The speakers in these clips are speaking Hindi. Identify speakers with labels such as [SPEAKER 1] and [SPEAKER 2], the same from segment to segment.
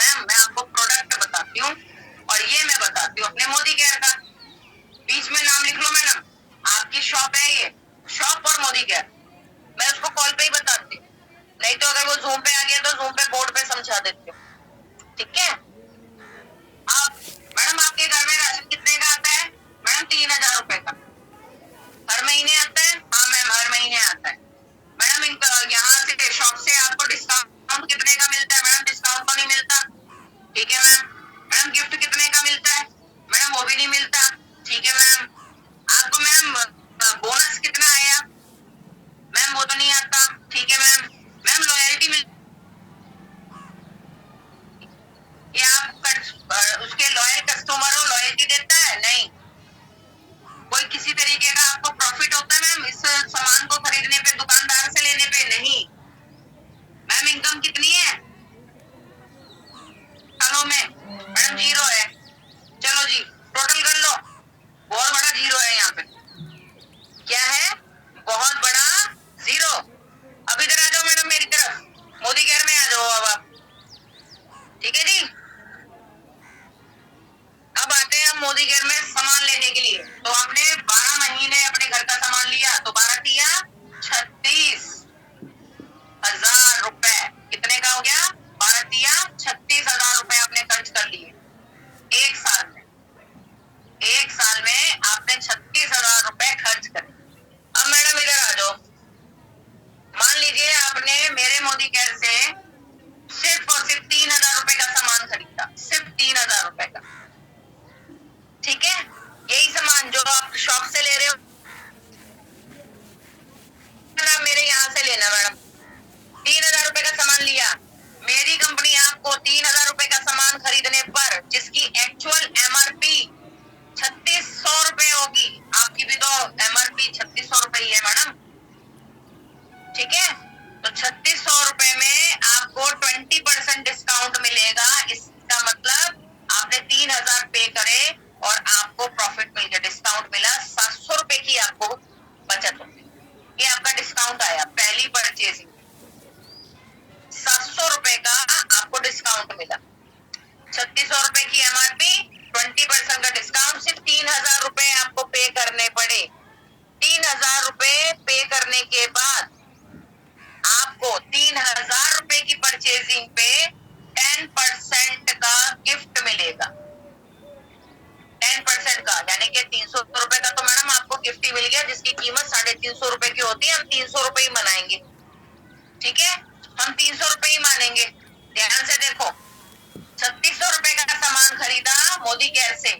[SPEAKER 1] मैम मैं आपको प्रोडक्ट बताती हूँ और ये मैं बताती हूँ अपने मोदी केयर का। बीच में नाम लिख लो मैडम, आपकी शॉप है ये, शॉप और मोदी केयर। मैं उसको कॉल पे ही बताती हूँ, नहीं तो अगर वो जूम पे आ गया तो जूम पे बोर्ड पे समझा देती हूँ। ठीक है। अब मैडम आपके घर में राशन कितने का आता है? मैडम 3000 रुपए का। हर महीने आता है? हाँ मैम हर महीने आता है। मैडम इनका यहाँ से शॉप से आपको डिस्काउंट कितने का मिलता है? मैडम डिस्काउंट तो नहीं मिलता। ठीक है मैम। मैडम गिफ्ट कितने का मिलता है? मैडम वो भी नहीं मिलता। ठीक है मैम। आपको मैम बोनस कितना आया? मैम वो तो नहीं आता। ठीक है मैम। मैम लॉयल्टी मिल ये आप उसके लॉयल कस्टमर हो, लॉयल्टी देता है? नहीं। कोई किसी तरीके का आपको प्रॉफिट होता है मैम इस सामान को खरीदने पे, दुकानदार से लेने पे? नहीं। मैम इनकम कितनी है सालों में? मैडम 0 है। चलो जी टोटल कर लो, बहुत बड़ा 0 है यहाँ पे। क्या है? बहुत बड़ा 0। अब इधर आ जाओ मैडम मेरी तरफ, मोदी केयर में आ जाओ अब आप। ठीक है जी। अब आते हैं हम मोदी केयर में सामान लेने के लिए। तो आपने 12 महीने अपने घर का सामान लिया तो 12 तिया 36,000 रुपए। कितने का हो गया? 12 तिया 36,000 रुपए आपने खर्च कर लिए एक साल में। एक साल में आपने 36,000 रुपए खर्च करे। अब मैडम इधर आ जाओ, मान लीजिए आपने मेरे मोदी केयर से सिर्फ और सिर्फ 3,000 रुपए का सामान खरीदा, सिर्फ 3,000 रुपए का। ठीक है। यही सामान जो आप शॉप से ले रहे हो मेरे यहाँ से लेना मैडम। 3,000 रुपए का सामान लिया, मेरी कंपनी आपको 3,000 रुपए का सामान खरीदने पर जिसकी एक्चुअल एमआरपी 3600 रुपए होगी, आपकी भी तो एमआरपी 3600 रुपए ही है मैडम। ठीक है। तो 3600 रुपए में आपको 20% डिस्काउंट मिलेगा। इसका मतलब आपने 3,000 पे करे और आपको प्रॉफिट मिल गया, डिस्काउंट मिला। 700 रुपए की आपको बचत होगी। ये आपका डिस्काउंट आया पहली परचेजिंग, 700 रुपए का आपको डिस्काउंट मिला। 3600 रुपए की एमआरपी, 20% का डिस्काउंट, सिर्फ 3,000 रुपए आपको पे करने पड़े। 3,000 रुपए पे करने के बाद आपको 3,000 रुपए की परचेजिंग पे 10% का गिफ्ट मिलेगा। 10% का यानी कि 300 रुपए का तो मैडम आपको गिफ्ट ही मिल गया, जिसकी कीमत 350 रुपए की होती है। हम 300 रुपए ही मनाएंगे। ठीक है। हम 300 रुपए ही मानेंगे। ध्यान से देखो, 3600 रुपए का सामान खरीदा मोदी केयर से,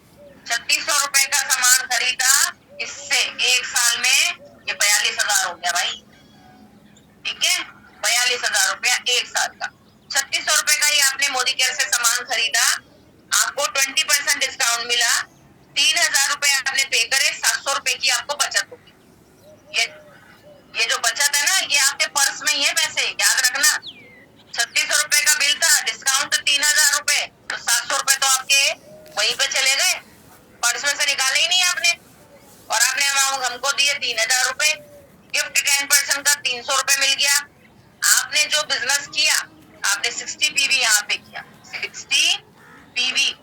[SPEAKER 1] 3600 रुपए का सामान खरीदा, इससे एक साल में ये 42,000 हो गया भाई। ठीक है। 42,000 रुपया एक साल का। 3600 रुपए का ही आपने मोदी केयर से सामान खरीदा, आपको 20% डिस्काउंट मिला, 3,000 रुपए आपने पे करे, 700 रुपए की आपको बचत होगी। ये जो बचत है ना, ये आपके पर्स में ही है पैसे, याद रखना। 3600 रुपए का बिल था, डिस्काउंट 3,000 रुपए, तो 700 रुपए तो आपके वहीं पे चले गए, पर्स में से निकाले ही नहीं आपने। और आपने अमाउंट हमको दिए 3,000 रुपए, गिफ्ट 10% का 300 रुपए मिल गया। आपने जो बिजनेस किया, आपने 60 पीवी यहाँ पे किया, 60 पीवी,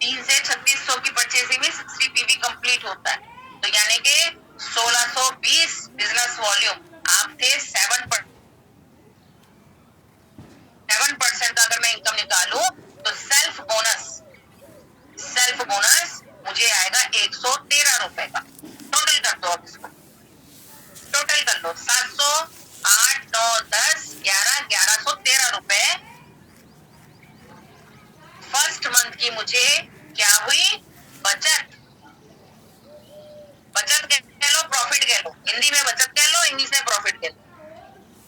[SPEAKER 1] 3 से 3600 की परचेजिंग में 60 पीवी कंप्लीट होता है। तो यानी कि 1620 बिजनेस वॉल्यूम। आप थे 7% का अगर मैं इनकम निकालूं तो सेल्फ बोनस मुझे आएगा 113 रुपए का। टोटल कर दो, अब इसको टोटल कर लो, 700, 8, 9, 10, 11, 1113 रुपए फर्स्ट मंथ की मुझे क्या हुई? बचत। बचत कह लो, प्रॉफिट कह लो, हिंदी में बचत कह लो, इंग्लिश में प्रॉफिट कह लो।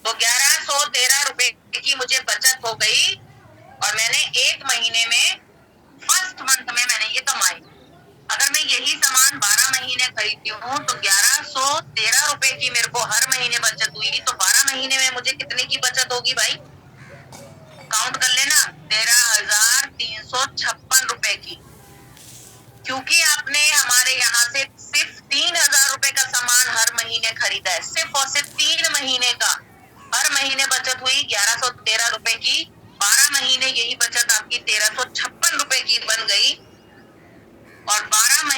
[SPEAKER 1] तो 1113 रुपए की मुझे बचत हो गई और मैंने एक महीने में, फर्स्ट मंथ में मैंने ये कमाई। अगर मैं यही सामान 12 महीने खरीदती हूँ तो 1113 रुपए की मेरे को हर महीने बचत हुई, तो 12 महीने में मुझे कितने की बचत होगी भाई? काउंट कर लेना, 13,356 रुपए की। क्योंकि आपने हमारे यहाँ से सिर्फ 3,000 रुपए का सामान हर महीने खरीदा है, सिर्फ और सिर्फ 3 महीने का। हर महीने बचत हुई 1113 रुपए की, 12 महीने यही बचत आप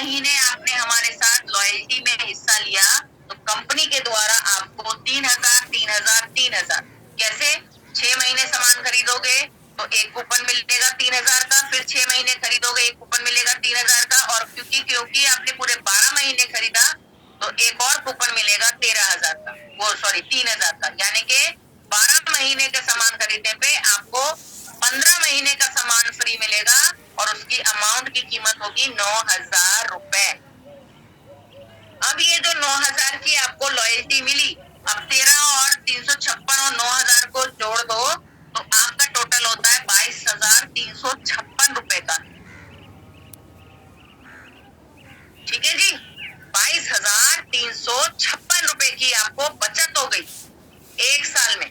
[SPEAKER 1] महीने आपने हमारे साथ लॉयल्टी में हिस्सा लिया तो कंपनी के द्वारा आपको 3,000 3,000 3,000 कैसे 6 महीने सामान खरीदोगे तो एक कूपन मिलेगा 3,000 का, फिर 6 महीने खरीदोगे एक कूपन मिलेगा 3,000 का, और क्योंकि आपने पूरे 12 महीने खरीदा तो एक और कूपन मिलेगा 13,000 का, वो सॉरी 3,000 का, यानी कि 12 महीने के सामान खरीदने पे आपको 15 महीने का सामान फ्री मिलेगा और उसकी अमाउंट की कीमत होगी 9,000 रुपए। अब ये जो 9,000 की आपको लॉयल्टी मिली, अब 13 और 356 और 9,000 को जोड़ दो तो आपका टोटल होता है 22,356 रुपए का। ठीक है जी, 22,356 रुपए की आपको बचत हो गई एक साल में।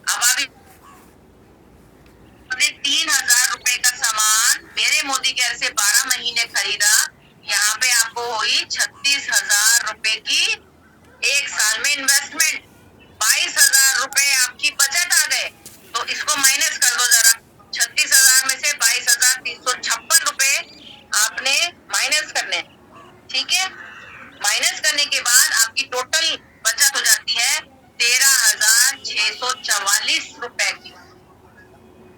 [SPEAKER 1] अब आप 3,000 रुपए का सामान मेरे मोदी केयर से 12 महीने खरीदा, यहाँ पे आपको हुई 36,000 रुपए की एक साल में इन्वेस्टमेंट, 22,000 रुपए आपकी बचत आ गए। तो इसको माइनस कर दो जरा, 36,000 में से 22,356 रुपए आपने माइनस करने, ठीक है। माइनस करने के बाद आपकी टोटल बचत हो जाती है 13,644 रुपए की।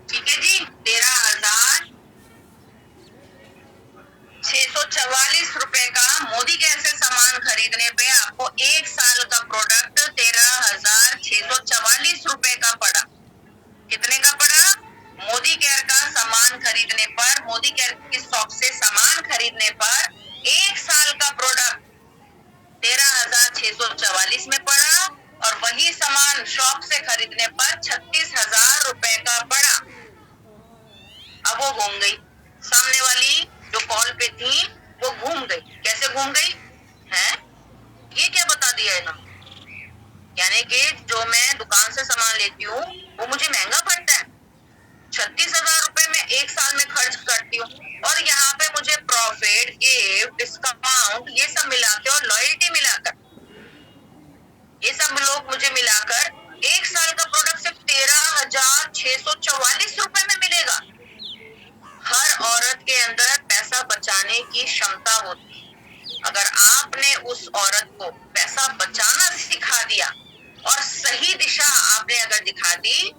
[SPEAKER 1] ठीक है जी, 13,644 रुपए का मोदी केयर से सामान खरीदने पे आपको एक साल का प्रोडक्ट 13,644 रुपए का पड़ा। कितने का पड़ा? मोदी केयर का सामान खरीदने पर, मोदी केयर की शॉप से सामान खरीदने पर एक साल का प्रोडक्ट 13,644 में पड़ा और वही सामान शॉप से खरीदने पर 36,000 रुपए का पड़ा। अब वो घूम गई, सामने वाली जो कॉल पे थी वो घूम गई। कैसे घूम गई है? ये क्या बता दिया है ना, यानी कि जो मैं दुकान से सामान लेती हूँ वो मुझे महंगा पड़ता है, 36,000 रुपए में एक साल में खर्च करती हूँ, और यहाँ पे मुझे प्रॉफिट, गिफ्ट, डिस्काउंट ये सब मिलाकर और लॉयल्टी मिलाकर, ये सब लोग मुझे मिलाकर एक साल का प्रोडक्ट सिर्फ 13,644 रुपए में मिलेगा। हर औरत के अंदर पैसा बचाने की क्षमता होती है। अगर आपने उस औरत को पैसा बचाना सिखा दिया और सही दिशा आपने अगर दिखा दी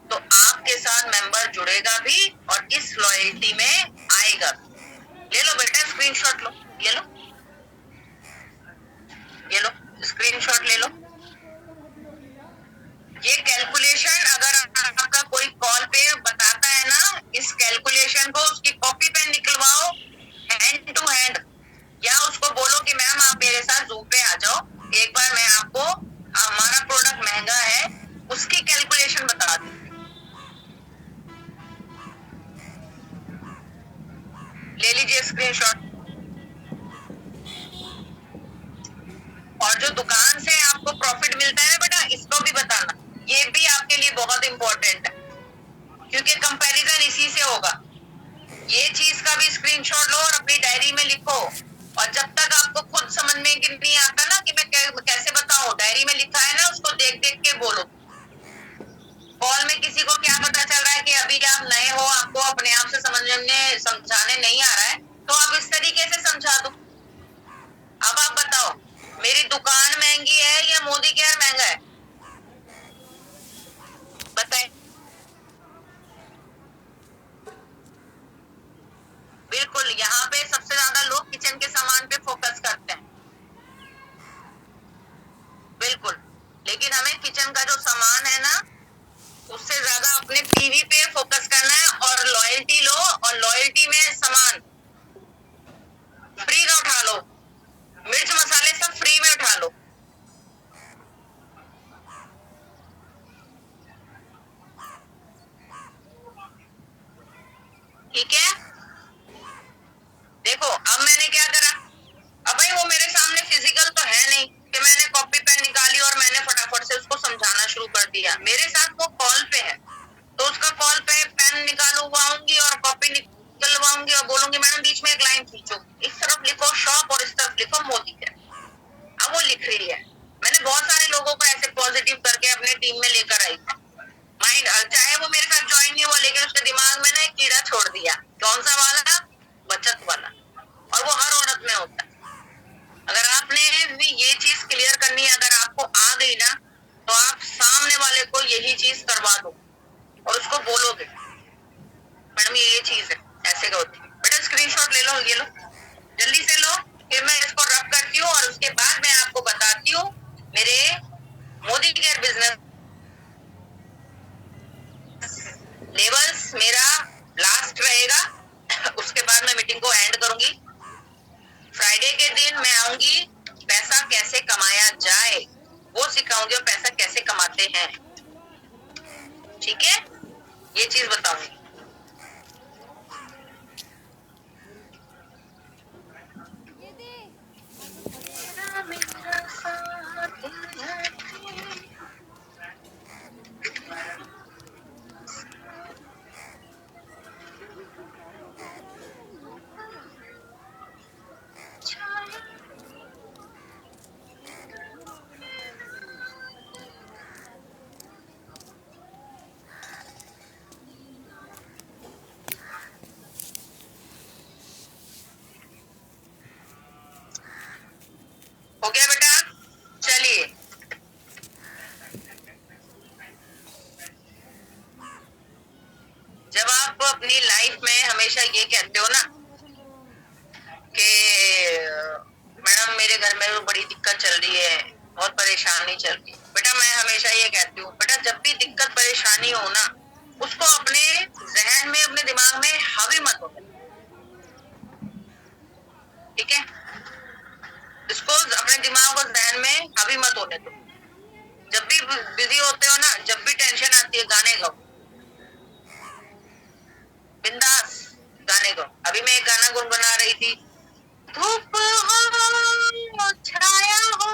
[SPEAKER 1] तो आपके साथ मेंबर जुड़ेगा भी और इस लॉयल्टी में आएगा। ले लो बेटा स्क्रीनशॉट लो, ये लो, ये लो स्क्रीनशॉट ले लो। ये कैलकुलेशन अगर आपका कोई कॉल पे बताता है ना, इस कैलकुलेशन को उसकी कॉपी पेन निकलवाओ हैंड टू हैंड, या उसको बोलो कि मैम आप मेरे साथ जूम पे आ जाओ, एक बार मैं आपको हमारा प्रोडक्ट महंगा है उसकी कैलकुलेशन बता दूं। ले लीजिए स्क्रीनशॉट। और जो दुकान से आपको प्रॉफिट मिलता है बेटा, इसको भी बताना, ये भी आपके लिए बहुत इंपॉर्टेंट है क्योंकि कंपैरिजन इसी से होगा। ये चीज का भी स्क्रीनशॉट लो और अपनी डायरी में लिखो, और जब तक आपको खुद समझ में नहीं आता ना कि मैं कैसे बताऊं, डायरी में लिखा है ना उसको देख देख के बोलो। कॉल में किसी को क्या पता चल रहा है कि अभी आप नए हो, आपको अपने आप से समझाने नहीं आ रहा है, तो आप इस तरीके से समझा दो। अब आप बताओ मेरी दुकान महंगी है या मोदी केयर महंगा है? बताएं। बिल्कुल, यहाँ पे सबसे ज्यादा लोग किचन के सामान पे फोकस करते हैं, बिल्कुल, लेकिन हमें किचन का जो सामान है ना उससे ज्यादा अपने टीवी पे फोकस करना है। और लॉयल्टी लो, और लॉयल्टी में सामान फ्री का उठा लो, मिर्च मसाले सब फ्री में उठा लो। ठीक है, देखो अब मैंने क्या करा, अब भाई वो मेरे सामने फिजिकल तो है नहीं कि मैंने कॉपी पेन निकाली और मैंने फटाफट से उसको समझाना शुरू कर दिया। मेरे साथ वो कॉल पे है तो उसका कॉल पे पेन निकालवाऊंगी और कॉपी निकलवाऊंगी और बोलूंगी मैडम बीच में एक लाइन खींचो, इस तरफ लिखो शॉप और इस तरफ लिखो मोदी केयर। अब वो लिख रही है। मैंने बहुत सारे लोगों को ऐसे पॉजिटिव करके अपने टीम में लेकर आई, माइंड, चाहे वो मेरे साथ ज्वाइन नहीं हुआ लेकिन उसके दिमाग में ना एक कीड़ा छोड़ दिया। कौन सा वाला? बचत वाला। चीज करवा दो और उसको बोलोगे मैडम ये चीज है ऐसे का होती है, बेटा स्क्रीनशॉट ले लो, ये लो जल्दी से लो, फिर मैं इसको रब करती हूँ और उसके बाद मैं आपको बताती हूँ मेरे मोदी केयर बिजनेस लेवल्स मेरा लास्ट रहेगा। उसके बाद मैं मीटिंग को एंड करूंगी। फ्राइडे के दिन मैं आऊंगी, पैसा कैसे कमाया जाए वो सिखाऊंगी और पैसा कैसे कमाते हैं, ठीक है, ये चीज बताऊंगी। हो गया बेटा, चलिए जब आप अपनी लाइफ में हमेशा ये कहते हो ना कि मैडम मेरे घर में बड़ी दिक्कत चल रही है, बहुत परेशानी चल रही है, बेटा मैं हमेशा ये कहती हूँ बेटा जब भी दिक्कत परेशानी हो ना उसको अपने जहन में अपने दिमाग में हावी मत हो, ठीक है, इसको अपने दिमाग को जहन में हावी मत होने दो। जब भी बिजी होते हो ना, जब भी टेंशन आती है गाने गाओ, बिंदास गाने गाओ। अभी मैं एक गाना गुनगुना रही थी, धूप हो छाया हो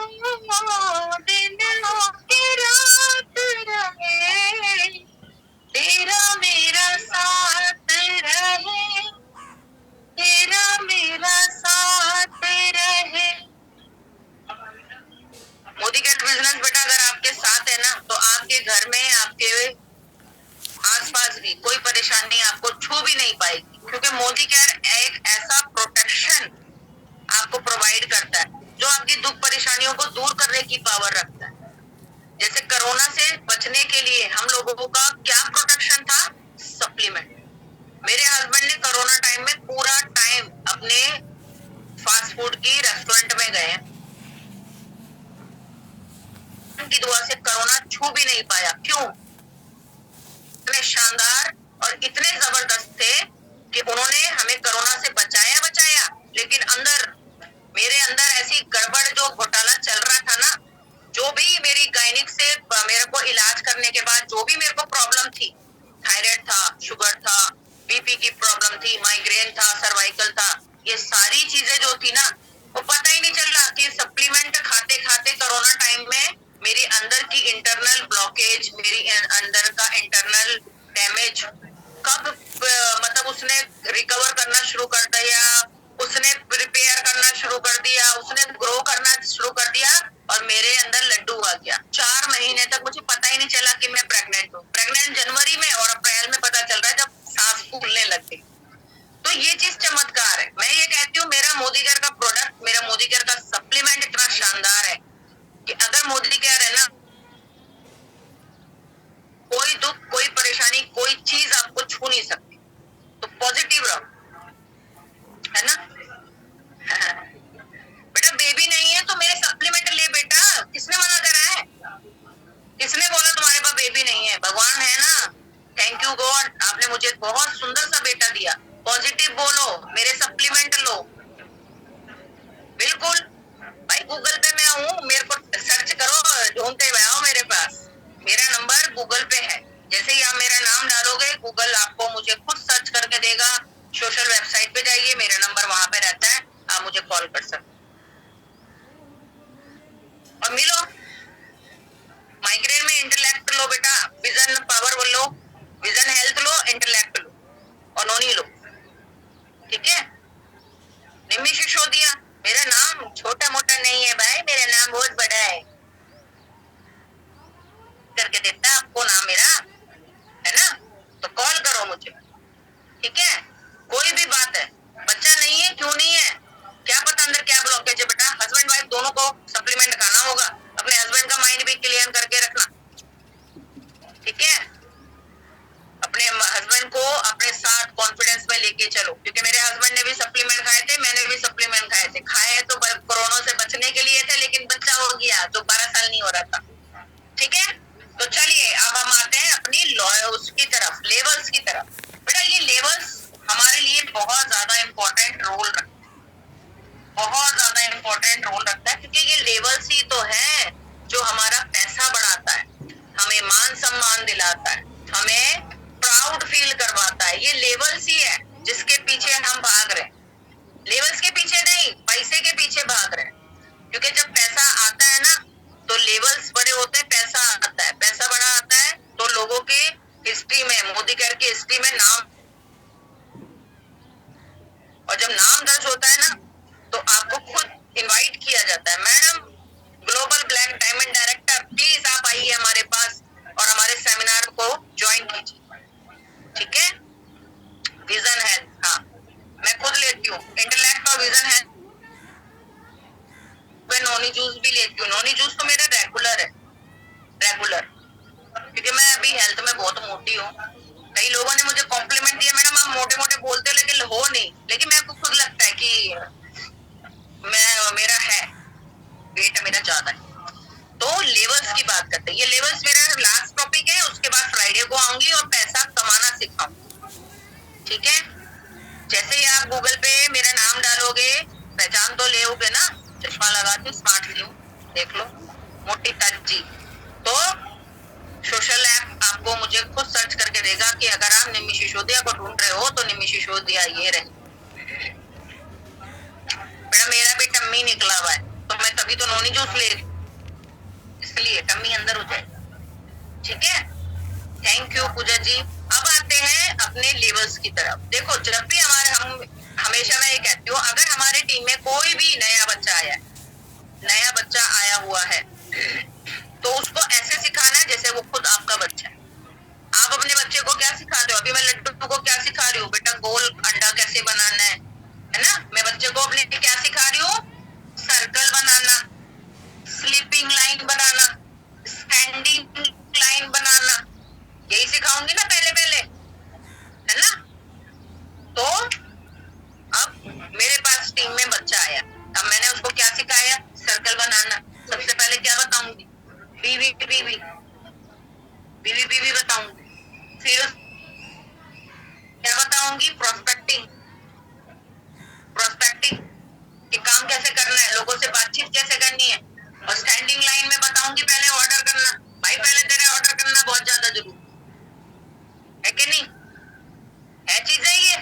[SPEAKER 1] दिन हो के रात रहे, तेरा मेरा साथ रहे, तेरा मेरा साथ रहे। मोदी केयर बिजनेस बेटा अगर आपके साथ है ना तो आपके घर में आपके आसपास भी कोई परेशानी आपको छू भी नहीं पाएगी, क्योंकि मोदी केयर एक ऐसा प्रोटेक्शन आपको प्रोवाइड करता है जो आपकी दुख परेशानियों को दूर करने की पावर रखता है। जैसे कोरोना से बचने के लिए हम लोगों का क्या प्रोटेक्शन था, सप्लीमेंट। मेरे हस्बैंड ने कोरोना टाइम में पूरा टाइम अपने फास्ट फूड की रेस्टोरेंट में गए, उनकी दुआ से कोरोना छू भी नहीं पाया। क्यों? इतने शानदार और इतने जबरदस्त थे कि उन्होंने हमें कोरोना से बचाया, लेकिन अंदर मेरे अंदर ऐसी गड़बड़ जो घोटाला चल रहा था ना, जो भी मेरी गायनिक से मेरे को इलाज करने के बाद जो भी मेरे को प्रॉब्लम थी, थायराइड था, शुगर था, बीपी की प्रॉब्लम थी, माइग्रेन था, सर्वाइकल था, ये सारी चीजें जो थी ना वो पता ही नहीं चल रहा कि सप्लीमेंट खाते खाते कोरोना टाइम में मेरी अंदर की इंटरनल ब्लॉकेज, मेरी अंदर का इंटरनल डैमेज कब मतलब उसने रिकवर करना शुरू कर दिया, उसने रिपेयर करना शुरू कर दिया, उसने ग्रो करना शुरू कर दिया और मेरे अंदर लड्डू आ गया। 4 महीने तक मुझे पता ही नहीं चला कि मैं प्रेग्नेंट हूँ। प्रेग्नेंट जनवरी में और अप्रैल में पता चल रहा है जब सांस फूलने लग गई। तो ये चीज चमत्कार है। मैं ये कहती हूँ मेरा मोदी केयर का प्रोडक्ट, मेरा मोदी केयर का सप्लीमेंट इतना शानदार है कि अगर मोदी केयर है ना, कोई दुख, कोई परेशानी, कोई चीज आपको छू नहीं सकती। तो पॉजिटिव रहो, है ना। बेटा बेबी नहीं है तो मेरे सप्लीमेंट ले बेटा, किसने मना करा है? किसने बोला तुम्हारे पास बेबी नहीं है? भगवान है ना। थैंक यू गॉड, आपने मुझे बहुत सुंदर सा बेटा दिया। पॉजिटिव बोलो, मेरे सप्लीमेंट लो। बिल्कुल भाई, गूगल पे मैं हूँ, मेरे को सर्च करो, ढूंढते हुए आओ मेरे पास। मेरा नंबर गूगल पे है, जैसे ही आप मेरा नाम डालोगे गूगल आपको मुझे खुद सर्च करके देगा। सोशल वेबसाइट पे जाइए, मेरा नंबर वहां पे रहता है, आप मुझे कॉल कर सकते और मिलो। माइग्रेन में इंटेलेक्ट लो बेटा, विजन पावर लो, विजन हेल्थ लो, इंटेलेक्ट लो और नोनी लो, ठीक है। निम्मी सिसोदिया, मेरा नाम छोटा मोटा नहीं है भाई, मेरा नाम बहुत बड़ा है, करके देता आपको नाम मेरा, है ना। तो कॉल करो मुझे, ठीक है। कोई भी बात है, बच्चा नहीं है क्यों नहीं है, क्या पता अंदर क्या ब्लॉकेज है बेटा। हस्बैंड वाइफ दोनों को सप्लीमेंट खाना होगा, अपने हस्बैंड का माइंड भी क्लियर करके रखना, ठीक क्योंकि मेरे हस्बैंड ने भी सप्लीमेंट खाए थे, मैंने भी सप्लीमेंट खाए थे। खाए तो कोरोना से बचने के लिए थे, लेकिन बच्चा हो गया जो 12 साल नहीं हो रहा था। ठीक है, तो चलिए अब हम आते हैं अपनी उसकी तरफ, लेवल्स की तरफ। बेटा ये लेवल्स हमारे लिए बहुत ज्यादा इम्पोर्टेंट रोल रखते हैं, बहुत ज्यादा इम्पोर्टेंट रोल रखता है, क्योंकि ये लेवल्स ही तो है जो हमारा पैसा बढ़ाता है, हमें मान सम्मान दिलाता है, हमें प्राउड फील करवाता है। ये लेवल्स ही है जिसके पीछे हम भाग रहे हैं। लेवल्स के पीछे नहीं, पैसे के पीछे भाग रहे हैं। क्योंकि जब पैसा आता है ना तो लेवल्स बड़े होते हैं, पैसा आता है, पैसा बड़ा आता है तो लोगों के हिस्ट्री में, मोदी केयर की हिस्ट्री में नाम, और जब नाम दर्ज होता है ना तो आपको खुद इनवाइट किया जाता है, madam global black diamond director please आप आइए हमारे पास और हमारे सेमिनार को ज्वाइन कीजिए। ठीक है, विजन है, हाँ मैं खुद लेती हूँ इंटेलेक्ट और विजन है, मैं नॉनी जूस भी लेती हूँ। नॉनी जूस तो मेरा रेगुलर है, रेगुलर, क्योंकि मैं अभी हेल्थ में बहुत मोटी हूँ। कई लोगों ने मुझे कॉम्प्लीमेंट दिया, मैडम आप मोटे मोटे बोलते हो लेकिन हो नहीं, लेकिन मेरे को खुद लगता है कि मेरा है, वेट मेरा ज्यादा है। तो लेवल्स की बात करते हैं, ये लेवल्स मेरा लास्ट टॉपिक है, उसके बाद फ्राइडे को आऊंगी और पैसा कमाना सिखाऊंगी। ठीक है, जैसे ही आप गूगल पे मेरा नाम डालोगे पहचान तो ले ना, चश्मा लगाती हूँ, स्मार्ट सी हूँ, देख लो, मोटी तज्जी। तो सोशल ऐप आपको मुझे खुद सर्च करके देगा कि अगर आप निम्मी सिसोदिया को ढूंढ रहे हो तो निम्मी सिसोदिया ये रहे। बेटा मेरा भी टम्मी निकला हुआ है, तो मैं तभी तो नॉनी जूस ले रही, इसलिए टम्मी अंदर हो जाएगा। ठीक है, थैंक यू पूजा जी। अब आते हैं अपने लेवल्स की तरफ। देखो जब भी हम हमेशा मैं ये कहती हूँ, अगर हमारे टीम में कोई भी नया बच्चा आया हुआ है तो उसको ऐसे सिखाना है जैसे वो खुद आपका बच्चा है। आप अपने बच्चे को क्या सिखाते हो? अभी मैं लड्डू को क्या सिखा रही हूँ, बेटा गोल अंडा कैसे बनाना है ना। मैं बच्चे को अपने क्या सिखा रही हूँ, सर्कल बनाना, स्लीपिंग लाइन बनाना, स्टैंडिंग लाइन बनाना, यही सिखाऊंगी ना पहले पहले, है ना। तो अब मेरे पास टीम में बच्चा आया, अब मैंने उसको क्या सिखाया, सर्कल बनाना। सबसे पहले क्या बताऊंगी, बीवी बीवी बीवी बीवी बताऊंगी, फिर क्या बताऊंगी, प्रोस्पेक्टिंग, प्रोस्पेक्टिंग कि काम कैसे करना है, लोगों से बातचीत कैसे करनी है। और स्टैंडिंग लाइन में बताऊंगी पहले ऑर्डर करना, भाई पहले तेरे ऑर्डर करना बहुत ज्यादा जरूरी है कि नहीं, है चीजें ये।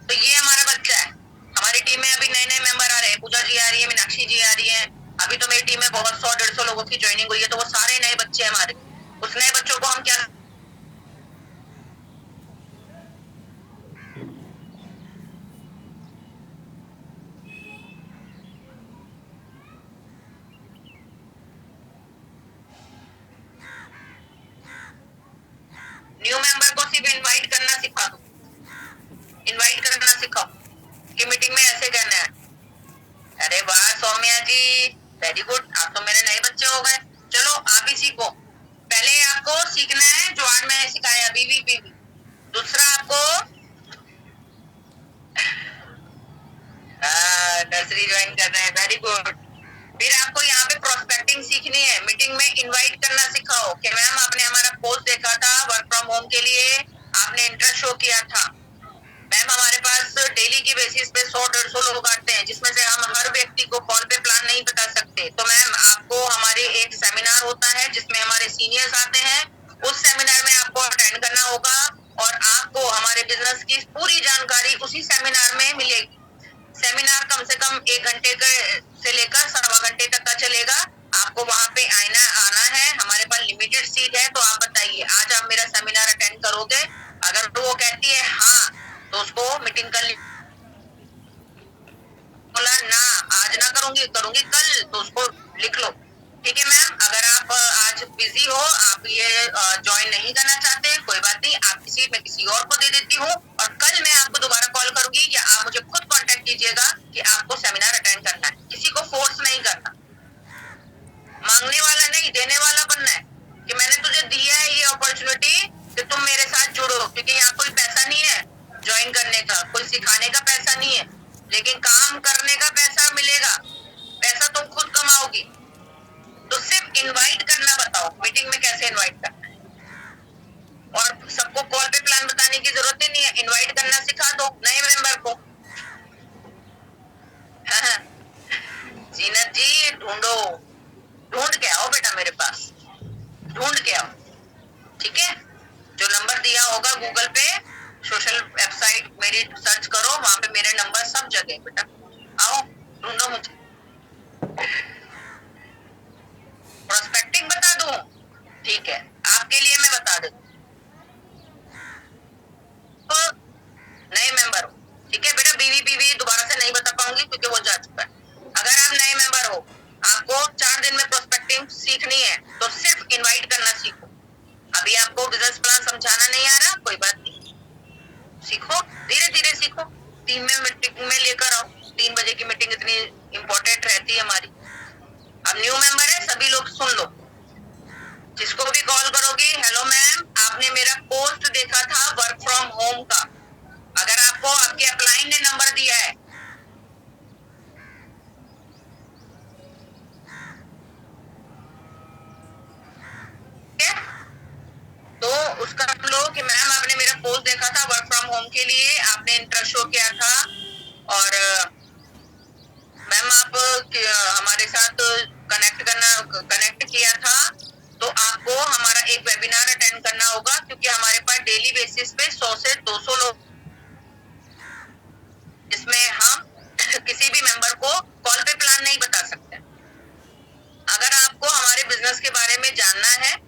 [SPEAKER 1] तो ये हमारा बच्चा है, हमारी टीम में अभी नए नए मेंबर आ रहे हैं, पूजा जी आ रही है, मीनाक्षी जी आ रही है, अभी तो मेरी टीम में बहुत 100-150 लोगों की ज्वाइनिंग हुई है, तो वो सारे नए बच्चे हमारे। उस नए बच्चों को हम क्या, न्यू मेंबर को सिर्फ इनवाइट करना सिखा दो, इनवाइट करना सिखाओ कि मीटिंग में ऐसे करना है। अरे वाह सौम्या जी, वेरी गुड, आप तो मेरे नए बच्चे हो गए। चलो आप भी सीखो, पहले आपको सीखना है जो आज मैंने सिखाया, बीवी बीवी। दूसरा आपको नर्सरी ज्वाइन कर रहे हैं, वेरी गुड। फिर आपको यहाँ पे प्रोस्पेक्टिंग सीखनी है, मीटिंग में इनवाइट करना सिखाओ कि मैम आपने हमारा पोस्ट देखा था वर्क फ्रॉम होम के लिए, आपने इंटरेस्ट शो किया था। मैम हमारे पास डेली की बेसिस पे 100-150 लोग आते हैं, जिसमें से हम हर व्यक्ति को कॉल पे प्लान नहीं बता सकते, तो मैम आपको हमारे एक सेमिनार होता है जिसमें हमारे सीनियर्स आते हैं, उस सेमिनार में आपको अटेंड करना होगा और आपको हमारे बिजनेस की पूरी जानकारी उसी सेमिनार में मिलेगी। सेमिनार कम से कम 1 घंटे से लेकर 1.25 घंटे तक का चलेगा। आपको वहां पे आना है, हमारे पास लिमिटेड सीट है, तो आप बताइए आज आप मेरा सेमिनार अटेंड करोगे? अगर वो कहती है हाँ तो उसको मीटिंग कर ली, बोला ना आज ना करूंगी कल, तो उसको लिख लो। ठीक है मैम, अगर आप आज बिजी हो, आप ये ज्वाइन नहीं करना चाहते, कोई बात नहीं, आपकी सीट मैं किसी और को दे देती हूँ और कल मैं आपको दोबारा कॉल करूंगी या आप मुझे खुद कांटेक्ट कीजिएगा कि आपको सेमिनार अटेंड करना है। किसी को फोर्स नहीं करना, मांगने वाला नहीं, देने वाला बनना है कि मैंने तुझे दिया है ये अपॉर्चुनिटी कि तुम मेरे साथ जुड़ो, क्योंकि यहाँ कोई पैसा नहीं है ज्वाइन करने का, कोई सिखाने का इनवाइट करना बताओ, मीटिंग में कैसे इनवाइट करना है। और सबको कॉल पे प्लान बताने की जरूरत ही नहीं है, इनवाइट करना सिखा दो नए मेंबर को। जीनत जी ढूंढो, ढूंढ के आओ बेटा मेरे पास, ढूंढ के आओ, ठीक है। जो नंबर दिया होगा गूगल पे, सोशल वेबसाइट मेरी सर्च करो, वहां पे मेरे नंबर सब जगह बेटा, आओ ढूंढो मुझे। प्रोस्पेक्टिंग बता दूं? ठीक है, आपके लिए मैं बता देती तो नए मेंबर हो, ठीक है बेटा। बीवी दोबारा से नहीं बता पाऊंगी क्योंकि वो जा चुका है। अगर आप नए मेंबर हो, आपको 4 दिन में प्रोस्पेक्टिंग सीखनी है तो सिर्फ इनवाइट करना सीखो। अभी आपको बिजनेस प्लान समझाना नहीं आ रहा, कोई बात नहीं, सीखो, धीरे धीरे सीखो। 3 में मीटिंग में लेकर आओ, 3 बजे की मीटिंग इतनी इंपॉर्टेंट रहती है हमारी। अब न्यू मेंबर है, सभी लोग सुन लो, जिसको भी कॉल करोगी, हेलो मैम, आपने मेरा पोस्ट देखा था वर्क फ्रॉम होम का, अगर आपको आपके अपलाइन ने नंबर दिया है, तो उसका लो कि मैम आपने मेरा पोस्ट देखा था वर्क फ्रॉम होम के लिए, आपने इंटरेस्ट शो किया था, और मैम आप हमारे साथ कनेक्ट किया था, तो आपको हमारा एक वेबिनार अटेंड करना होगा, क्योंकि हमारे पास डेली बेसिस पे 100 से 200 लोग, जिसमें हम किसी भी मेंबर को कॉल पे प्लान नहीं बता सकते। अगर आपको हमारे बिजनेस के बारे में जानना है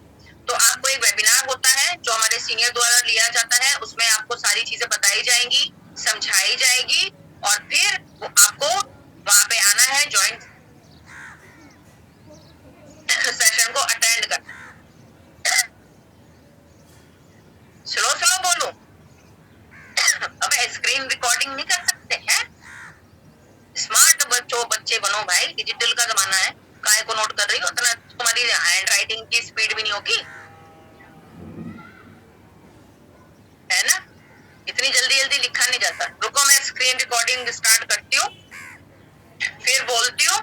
[SPEAKER 1] तो आपको एक वेबिनार होता है जो हमारे सीनियर द्वारा लिया जाता है, उसमें आपको सारी चीजें बताई जाएंगी, समझाई जाएगी, और फिर आपको वहां पे आना है, ज्वाइन सेशन को अटेंड करना। स्लो बोलो, अब स्क्रीन रिकॉर्डिंग नहीं कर सकते हैं? स्मार्ट बच्चे बनो भाई, डिजिटल का जमाना है, काहे को नोट कर रही हो, इतना तुम्हारी हैंड राइटिंग की स्पीड भी नहीं होगी, है ना? इतनी जल्दी जल्दी लिखा नहीं जाता। रुको, मैं स्क्रीन रिकॉर्डिंग स्टार्ट करती हूँ, फिर बोलती हूँ,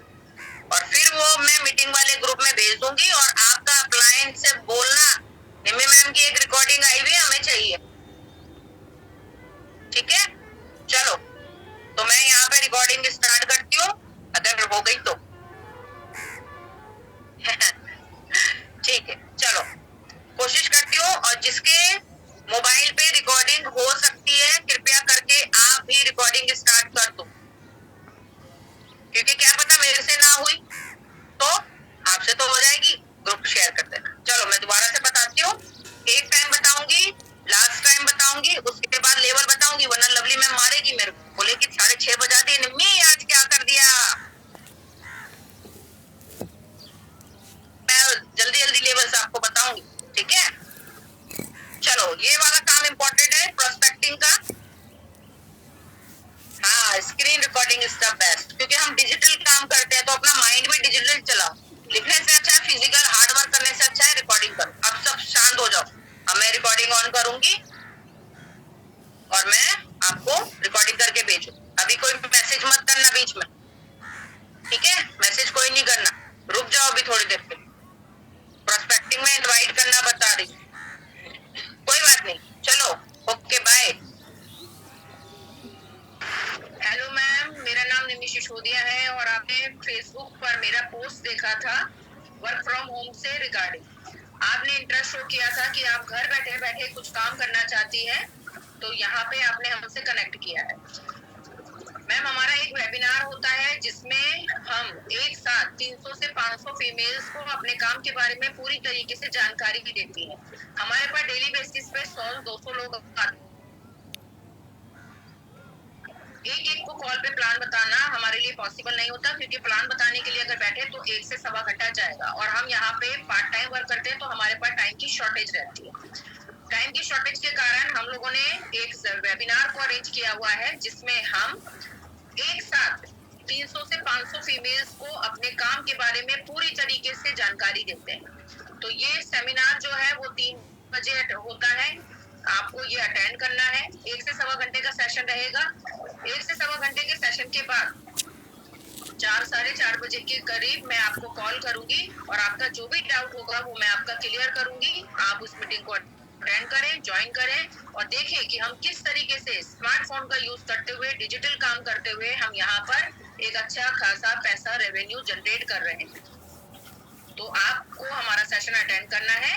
[SPEAKER 1] और फिर वो मैं मीटिंग वाले ग्रुप में भेज दूंगी, और आपका क्लाइंट से बोलना निम्मी मैम की एक रिकॉर्डिंग आई हुई हमें चाहिए, ठीक है। चलो, तो मैं यहाँ पे रिकॉर्डिंग स्टार्ट करती हूँ, अगर हो गई तो ठीक है। चलो, कोशिश करती हूँ, और जिसके मोबाइल पे रिकॉर्डिंग हो सकती है, कृपया करके आप भी रिकॉर्डिंग स्टार्ट कर दो, क्योंकि क्या पता मेरे से ना हुई तो आपसे तो हो जाएगी। ग्रुप शेयर कर देना। चलो, मैं दोबारा से बताती हूँ, एक टाइम बताऊंगी, लास्ट टाइम बताऊंगी, उसके बाद लेवल बताऊंगी, वरना लवली मैम मारेगी मेरे को, बोलेगी 6:30 बजा दिए निम्मी, आज क्या कर दिया। मैं जल्दी जल्दी लेवल्स आपको बताऊंगी, ठीक है। चलो, ये वाला काम इंपॉर्टेंट है प्रोस्पेक्टिंग का। हाँ, screen recording is the best, क्योंकि हम डिजिटल काम करते हैं तो अपना माइंड भी डिजिटल चलाओ। लिखने से अच्छा है, फिजिकल हार्ड वर्क करने से अच्छा है रिकॉर्डिंग करो। अब सब शांत हो जाओ, अब मैं रिकॉर्डिंग ऑन करूंगी और मैं आपको रिकॉर्डिंग करके भेजू। अभी कोई मैसेज मत करना बीच में, ठीक है? मैसेज कोई नहीं करना, रुक जाओ अभी थोड़ी देर के लिए। प्रोस्पेक्टिंग में इनवाइट करना बता रही, कोई बात नहीं। चलो, ओके, बाय। हेलो मैम, मेरा नाम निम्मी सिसोदिया है, और आपने फेसबुक पर मेरा पोस्ट देखा था वर्क फ्रॉम होम से रिगार्डिंग। आपने इंटरेस्ट शो किया था कि आप घर बैठे बैठे कुछ काम करना चाहती हैं, तो यहाँ पे आपने हमसे कनेक्ट किया है। मैम, हमारा एक वेबिनार होता है जिसमें हम एक साथ 300 से 500 फीमेल्स को अपने काम के बारे में पूरी तरीके से जानकारी भी देती है। हमारे पास डेली बेसिस पे 100-200 लोग आते हैं। एक को कॉल पे प्लान बताना हमारे लिए पॉसिबल नहीं होता, क्योंकि प्लान बताने के लिए अगर बैठे तो 1 से सवा घंटा जाएगा, और हम यहाँ पे पार्ट टाइम वर्क करते हैं, तो हमारे पास टाइम की शॉर्टेज रहती है। टाइम की शॉर्टेज के कारण हम लोगों ने एक वेबिनार को अरेंज किया हुआ है, जिसमें हम एक साथ 300 से 500 फीमेल्स को अपने काम के बारे में पूरी तरीके से जानकारी देते हैं। तो ये सेमिनार जो है वो 3 बजे होता है, आपको ये अटेंड करना है। 1 से सवा घंटे का सेशन रहेगा। 1 से सवा घंटे के सेशन के बाद 4 साढ़े 4 बजे के करीब मैं आपको कॉल करूंगी और आपका जो भी डाउट होगा वो मैं आपका क्लियर करूंगी। आप उस मीटिंग को अटेंड करें, ज्वाइन करें और देखें कि हम किस तरीके से स्मार्टफोन का यूज करते हुए, डिजिटल काम करते हुए हम यहाँ पर एक अच्छा खासा पैसा रेवेन्यू जनरेट कर रहे हैं। तो आपको हमारा सेशन अटेंड करना है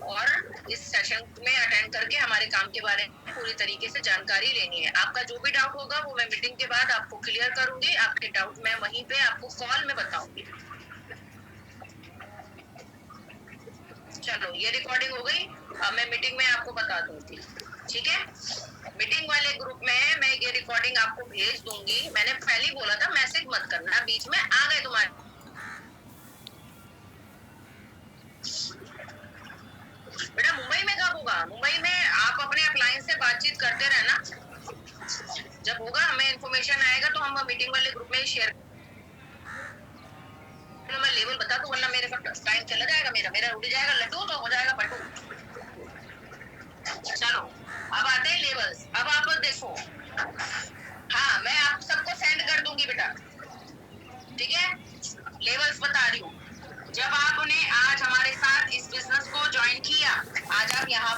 [SPEAKER 1] और इस सेशन में अटेंड करके हमारे काम के बारे में पूरी तरीके से जानकारी लेनी है। आपका जो भी डाउट होगा वो मैं मीटिंग के बाद आपको क्लियर करूंगी। आपके डाउट मैं वहीं पे आपको कॉल में बताऊंगी। चलो, ये रिकॉर्डिंग हो गई। अब मैं मीटिंग में आपको बता दूंगी, ठीक है। मीटिंग वाले ग्रुप में मैं ये रिकॉर्डिंग आपको भेज दूंगी। मैंने पहले ही बोला था मैसेज मत करना, बीच में आ गए तुम्हारे। बेटा मुंबई में कब होगा? मुंबई में आप अपने अप्लायंस से बातचीत करते रहना। जब होगा हमें इन्फॉर्मेशन आएगा तो हम मीटिंग वाले ग्रुप में शेयर। मैं लेवल बता दूं वरना मेरे पास टाइम चला जाएगा, मेरा उड़ जाएगा लड्डू तो हो जाएगा पट्टू। चलो अब आते हैं लेवल्स। अब आप देखो, हाँ मैं आप सबको सेंड कर दूंगी बेटा, ठीक है। लेवल्स बता रही हूँ। जब आपने आज हमारे साथ इस बिजनेस को ज्वाइन किया, आज आप यहाँ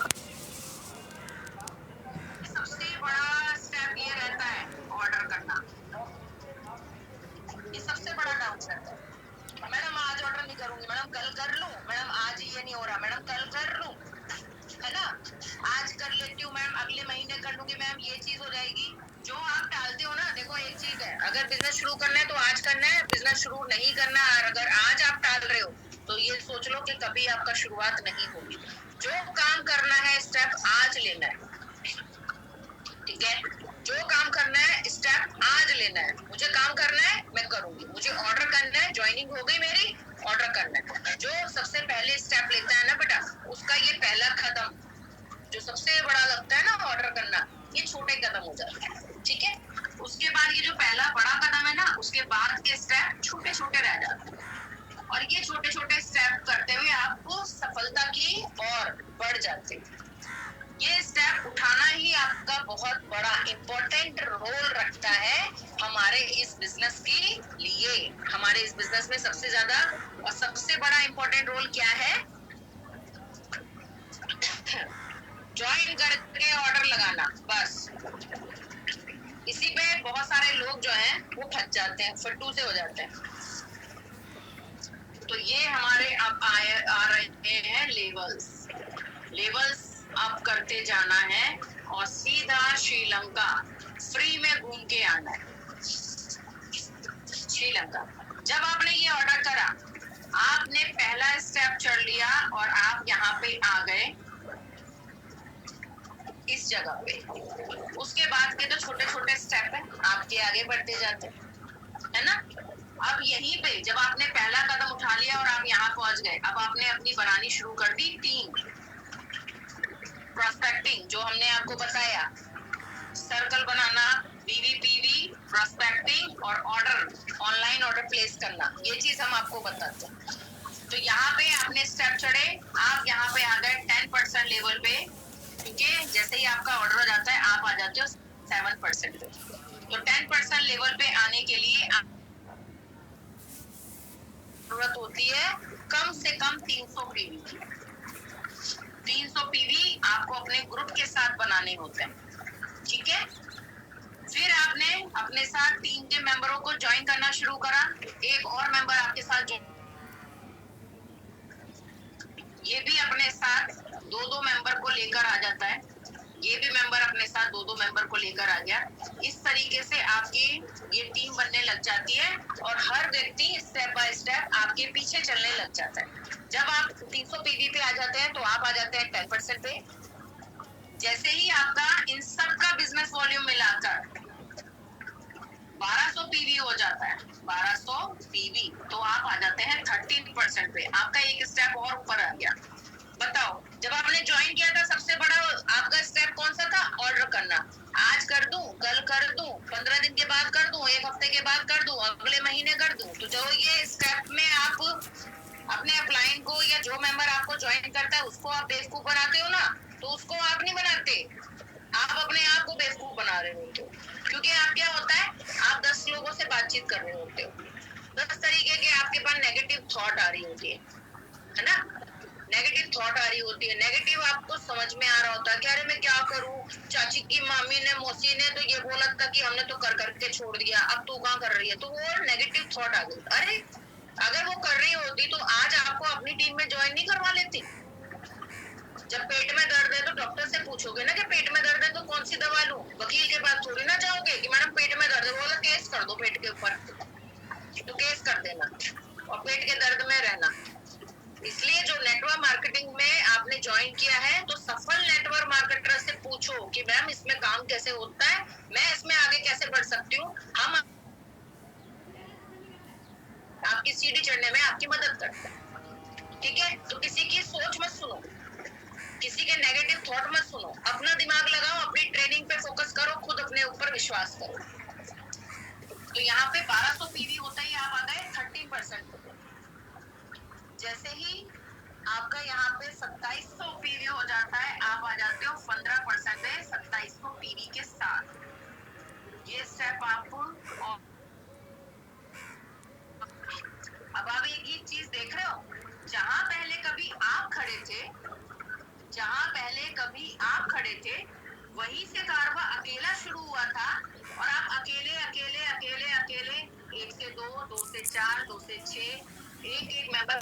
[SPEAKER 1] सबसे बड़ा स्टेप ये रहता है ऑर्डर करना। ये सबसे बड़ा डाउन रहता है। मैडम आज ऑर्डर नहीं करूंगी, मैडम कल कर लूं, मैडम आज ये नहीं हो रहा, मैडम कल कर लूं, है ना। आज कर लेती हूँ मैम, अगले महीने कर लूंगी मैम, ये चीज हो जाएगी। जो आप टालते हो ना, देखो एक चीज है, अगर बिजनेस शुरू करना है तो आज करना है, बिजनेस शुरू नहीं करना है और अगर आज आप टाल रहे हो तो ये सोच लो कि कभी आपका शुरुआत नहीं होगी। जो काम करना है स्टेप आज लेना है, ठीक है। जो काम करना है स्टेप आज लेना है। मुझे काम करना है मैं करूंगी, मुझे ऑर्डर करना है, ज्वाइनिंग हो गई मेरी, ऑर्डर करना है। जो सबसे पहले स्टेप लेता है ना बेटा, उसका ये पहला कदम जो सबसे बड़ा लगता है ना ऑर्डर करना, ये छोटे कदम हो जाते हैं, ठीक है। उसके बाद ये जो पहला बड़ा कदम है ना, उसके बाद के स्टेप छोटे छोटे रह जाते हैं और ये छोटे छोटे स्टेप करते हुए आपको सफलता की ओर बढ़ जाते हैं। ये स्टेप उठाना ही आपका बहुत बड़ा इम्पोर्टेंट रोल रखता है हमारे इस बिजनेस के लिए। हमारे इस बिजनेस में सबसे ज्यादा और सबसे बड़ा इम्पोर्टेंट रोल क्या है? ज्वाइन करके ऑर्डर लगाना, बस। इसी पे बहुत सारे लोग जो हैं वो फंस जाते हैं, फट्टू से हो जाते हैं। तो ये हमारे अब आ रहे हैं लेवल्स। लेवल्स अब करते जाना है और सीधा श्रीलंका फ्री में घूम के आना है। श्रीलंका जब आपने ये ऑर्डर करा, आपने पहला स्टेप चढ़ लिया और आप यहाँ पे आ गए इस जगह पे। उसके बाद के तो छोटे छोटे स्टेप है, आपके आगे बढ़ते जाते है ना। अब यहीं पे जब आपने पहला कदम उठा लिया और आप यहाँ पहुंच गए, अब आपने अपनी बनानी शुरू कर दी टीम। प्रोस्पेक्टिंग जो हमने आपको बताया, सर्कल बनाना, बीवीपीवी, प्रोस्पेक्टिंग और ऑर्डर, ऑनलाइन ऑर्डर प्लेस करना, ये चीज हम आपको बताते हैं। तो यहाँ पे आपने स्टेप चढ़े, आप यहाँ पे आ गए 10% लेवल पे, क्योंकि जैसे ही आपका ऑर्डर हो जाता है आप आ जाते हो 7% पे। तो 10% लेवल पे आने के लिए जरूरत होती है कम से कम 300 पीवी की। 300 पीवी आपको अपने ग्रुप के साथ बनाने होते हैं, ठीक है। फिर आपने अपने साथ टीम के मेंबरों को ज्वाइन करना शुरू करा। एक और मेंबर आपके साथ ये भी अपने साथ दो मेंबर को लेकर आ जाता है, ये भी मेंबर अपने साथ दो मेंबर को लेकर आ गया। इस तरीके से आपकी ये टीम बनने लग जाती है और हर व्यक्ति स्टेप बाय स्टेप आपके पीछे चलने लग जाता है। जब आप 300 पीवी पे आ जाते हैं तो आप आ जाते हैं 10% पे। जैसे ही आपका इन सब का बिजनेस वॉल्यूम मिलाकर 1200 पीवी हो जाता है, 1200 पीवी, तो आप आ जाते हैं 13% पे। आपका एक स्टेप और ऊपर आ गया। बताओ, जब आपने ज्वाइन किया था सबसे बड़ा आपका स्टेप कौन सा था? ऑर्डर करना। आज कर दूं, कल कर दूं, 15 दिन के बाद कर दूं, एक हफ्ते के बाद कर दूं, अगले महीने कर दूं। तो जो ये स्टेप में आप अपने अपलाइन को या जो मेंबर आपको ज्वाइन करता है उसको आप बेवकूफ बनाते हो ना, तो उसको आप नहीं बनाते। आप अपने आप को बेवकूफ बना रहे होते हो, क्योंकि आप क्या होता है, आप 10 लोगों से बातचीत कर रहे होते हो, 10 तरीके के आपके पास नेगेटिव थॉट आ रही होती है ना, नेगेटिव थॉट आ रही होती है, नेगेटिव आपको समझ में आ रहा होता है कि अरे मैं क्या करूं, चाची की मामी ने मौसी ने तो ये बोला था कि हमने तो कर करके छोड़ दिया, अब तू कहाँ कर रही है, तो वो नेगेटिव थॉट आ गई। अरे अगर वो कर रही होती तो आज आपको अपनी टीम में ज्वाइन नहीं करवा लेती। जब पेट में दर्द है तो डॉक्टर से पूछोगे ना कि पेट में दर्द है तो कौन सी दवा लूं, वकील के पास थोड़ी ना जाओगे कि मैडम पेट में दर्द है, बोला केस कर दो पेट के ऊपर, तो केस कर देना और पेट के दर्द में रहना। इसलिए जो नेटवर्क मार्केटिंग में आपने ज्वाइन किया है तो सफल नेटवर्क मार्केटर से पूछो कि मैम इसमें काम कैसे होता है, मैं इसमें आगे कैसे बढ़ सकती हूँ, हम आपकी सीढ़ी चढ़ने में आपकी मदद करते हैं। ठीक है, तो किसी की सोच मत सुनो, किसी के नेगेटिव थॉट मत सुनो, अपना दिमाग लगाओ, अपनी ट्रेनिंग पे फोकस करो, खुद अपने ऊपर विश्वास करो। तो यहाँ पे 1200 पीवी होता ही आप आ गए 13%। जैसे ही आपका यहाँ पे 2700 पीवी हो जाता है, आप आ जाते हो 15% पे 2700 पीवी के साथ। ये स्टेप आपको, और अब आप एक चीज देख रहे हो, जहां पहले कभी आप खड़े थे, जहां पहले कभी आप खड़े थे, वहीं से कारवा अकेला शुरू हुआ था, और आप अकेले अकेले अकेले अकेले 1 से 2, 2 से 4, 2 से 6, एक मेंबर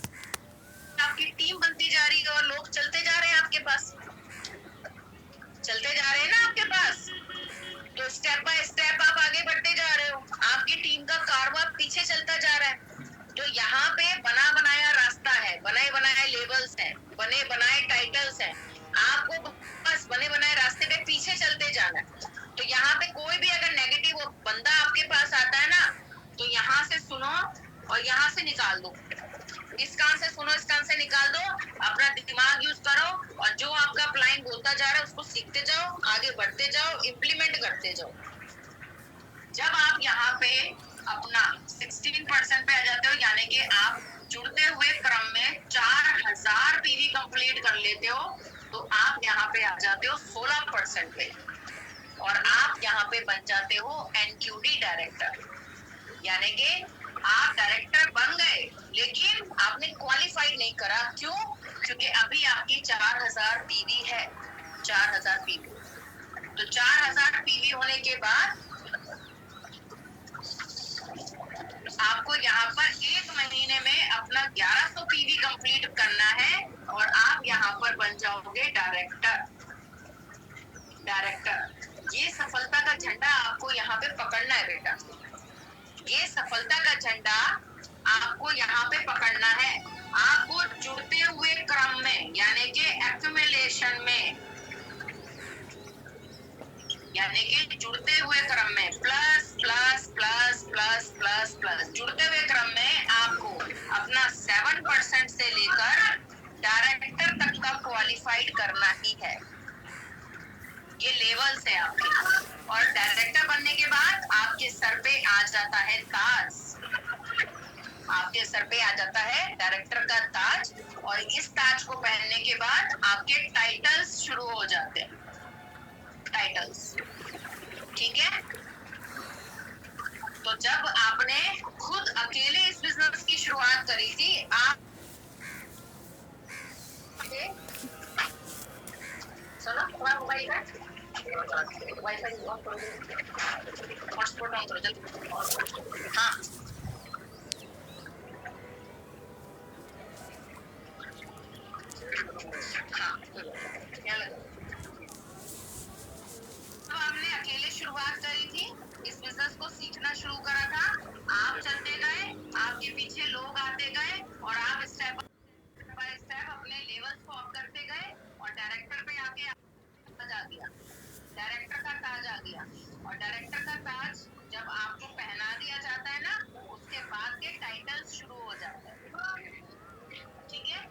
[SPEAKER 1] आपकी टीम बनती जा रही है और लोग चलते जा रहे हैं आपके पास, चलते जा रहे हैं ना आपके पास, तो स्टेप बाय स्टेप आप आगे बढ़ते जा रहे हो, आपकी टीम का कारवा पीछे चलता जा रहा है। तो यहाँ पे बना बनाया रास्ता है, बने बनाए लेवल्स हैं, बने बनाए टाइटल्स हैं, आपको बस बने बनाए रास्ते पे पीछे चलते जाना है। तो यहाँ पे कोई भी अगर नेगेटिव बंदा आपके पास आता है ना, तो यहाँ से सुनो और यहाँ से निकाल दो, इस कान से सुनो इस कान से निकाल दो, अपना दिमाग यूज करो और जो आपका क्लाइंट बोलता जा रहा है उसको सीखते जाओ, आगे बढ़ते जाओ, इम्प्लीमेंट करते जाओ। जब आप यहाँ पे अपना 16% पे आ जाते हो, यानी कि आप जुड़ते हुए क्रम में 4000 पीवी कंप्लीट कर लेते हो, तो आप यहाँ पे आ जाते हो 16% पे, और आप यहाँ पे बन जाते हो एनक्यूडी डायरेक्टर, यानी कि आप डायरेक्टर बन गए, लेकिन आपने क्वालिफाई नहीं करा। क्यों? क्योंकि अभी आपकी 4000 पीवी है, 4000 पीवी। तो 4000 पीवी होने के बाद आपको यहाँ पर 1 महीने में अपना 1100 पीवी कंप्लीट करना है, और आप यहाँ पर बन जाओगे डायरेक्टर। डायरेक्टर, ये सफलता का झंडा आपको यहाँ पे पकड़ना है बेटा, ये सफलता का झंडा आपको यहाँ पे पकड़ना है। आपको जुड़ते हुए क्रम में, यानी कि एक्यूमुलेशन में, यानी कि जुड़ते हुए क्रम में plus plus plus plus plus plus, जुड़ते हुए क्रम में आपको अपना 7% से लेकर डायरेक्टर तक का क्वालिफाइड करना ही है। ये लेवल्स है आपके, और डायरेक्टर बनने के बाद आपके सर पे आ जाता है ताज, आपके सर पे आ जाता है डायरेक्टर का ताज, और इस ताज को पहनने के बाद आपके टाइटल्स शुरू हो जाते हैं, टाइटल्स। ठीक है, तो जब आपने खुद अकेले इस बिजनेस की शुरुआत करी थी, आप सुनो तुम्हारा मोबाइल का वाईफाई ऑन करो, हॉटस्पॉट ऑन करो जल्दी। हाँ, हाँ, क्या लगा? तो आपने अकेले शुरुआत करी थी, इस बिजनेस को सीखना शुरू करा था, आप चलते गए, आपके पीछे लोग आते गए, और आप स्टेप बाय स्टेप अपने लेवल्स को अप करते गए, और डायरेक्टर पे आके ताज आ गया, डायरेक्टर का ताज आ गया, और डायरेक्टर का ताज जब आपको पहना दिया जाता है ना, उसके बाद के टाइटल्स शुरू हो जाते हैं। ठीक है,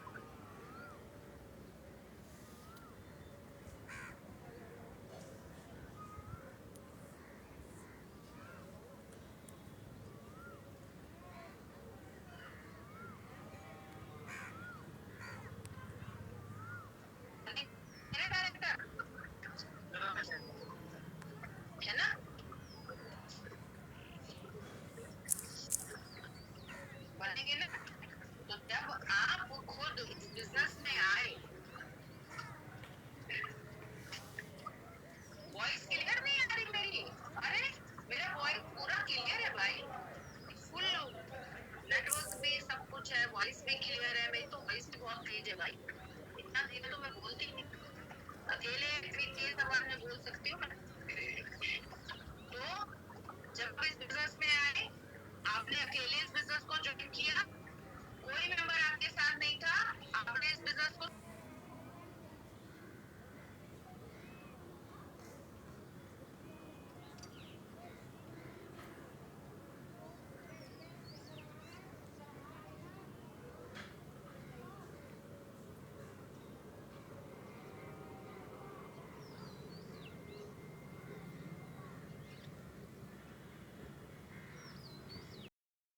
[SPEAKER 1] अच्छा है, वॉइस भी क्लियर है, मेरी तो वॉइस भी बहुत तेज है भाई, इतना धीरे तो मैं बोलती ही नहीं, अकेले इतनी तेज आवाज में बोल सकती हूँ मैं। तो जब इस बिजनेस में आए, आपने अकेले इस बिजनेस को